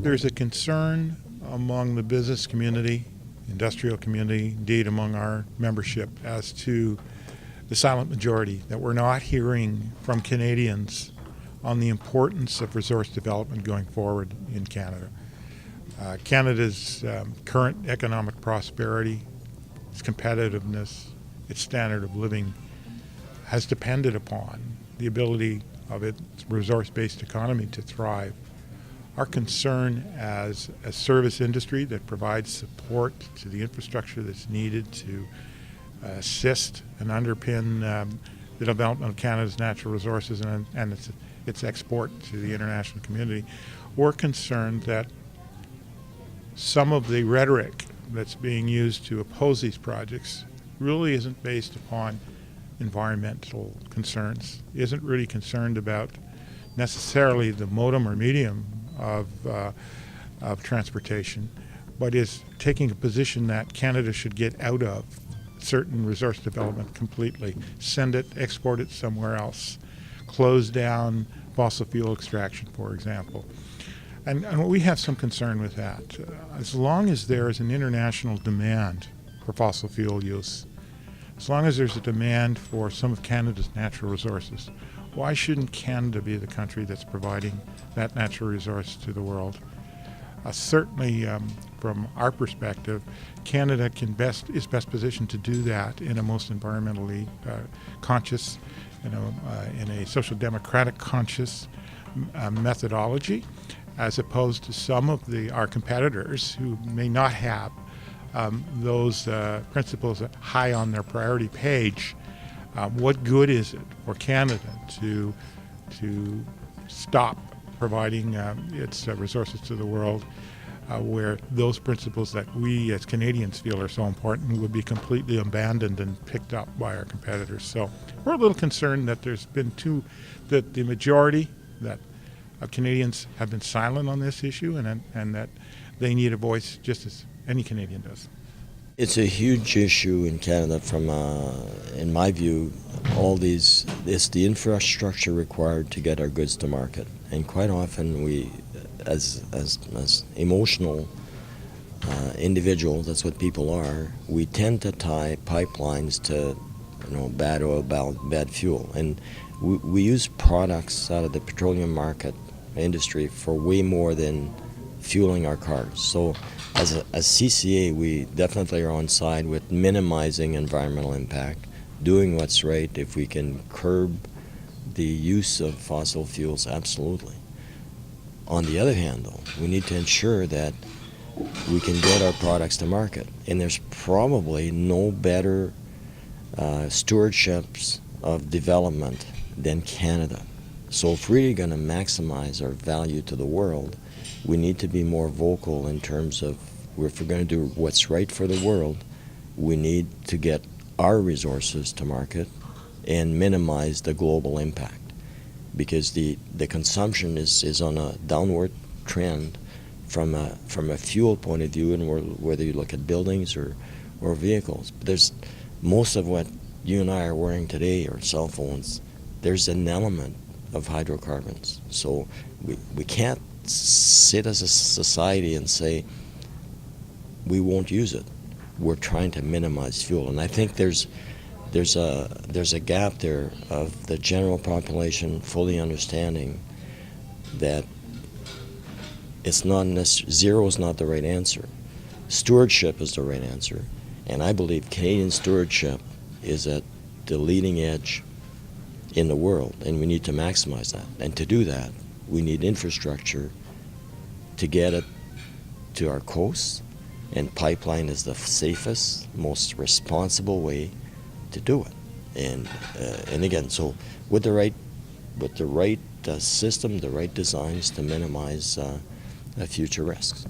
there's a concern among the business community, industrial community, indeed among our membership, as to the silent majority, that we're not hearing from Canadians on the importance of resource development going forward in Canada. Canada's current economic prosperity, its competitiveness, its standard of living has depended upon the ability of its resource-based economy to thrive. Our concern as a service industry that provides support to the infrastructure that's needed to assist and underpin the development of Canada's natural resources and its export to the international community, we're concerned that some of the rhetoric that's being used to oppose these projects really isn't based upon environmental concerns, isn't really concerned about necessarily the modem or medium of transportation, but is taking a position that Canada should get out of certain resource development completely, send it, export it somewhere else, close down fossil fuel extraction, for example. And we have some concern with that. As long as there is an international demand for fossil fuel use, as long as there's a demand for some of Canada's natural resources, why shouldn't Canada be the country that's providing that natural resource to the world? Certainly, from our perspective, Canada is best positioned to do that in a most environmentally conscious, in a social democratic conscious methodology, as opposed to some of our competitors who may not have those principles high on their priority page. What good is it for Canada to stop providing its resources to the world where those principles that we as Canadians feel are so important would be completely abandoned and picked up by our competitors? So we're a little concerned that that the majority of Canadians have been silent on this issue, and that they need a voice just as any Canadian does. It's a huge issue in Canada in my view, it's the infrastructure required to get our goods to market. And quite often we, as emotional individuals, that's what people are, we tend to tie pipelines to bad oil, bad fuel. And we use products out of the petroleum market industry for way more than fueling our cars. So as CCA, we definitely are on side with minimizing environmental impact, doing what's right. If we can curb the use of fossil fuels, absolutely. On the other hand, though, we need to ensure that we can get our products to market. And there's probably no better stewardships of development than Canada. So if we're really going to maximize our value to the world, we need to be more vocal in terms of, if we're going to do what's right for the world, we need to get our resources to market and minimize the global impact. Because the consumption is on a downward trend from a fuel point of view, and whether you look at buildings or vehicles. But there's most of what you and I are wearing today, or cell phones, there's an element of hydrocarbons. So we can't sit as a society and say we won't use it. We're trying to minimize fuel, and I think there's a gap there of the general population fully understanding that zero is not the right answer. Stewardship is the right answer, and I believe Canadian stewardship is at the leading edge in the world, and we need to maximize that. And to do that, we need infrastructure to get it to our coasts, and pipeline is the safest, most responsible way to do it. And again, so with the right system, the right designs to minimize future risks.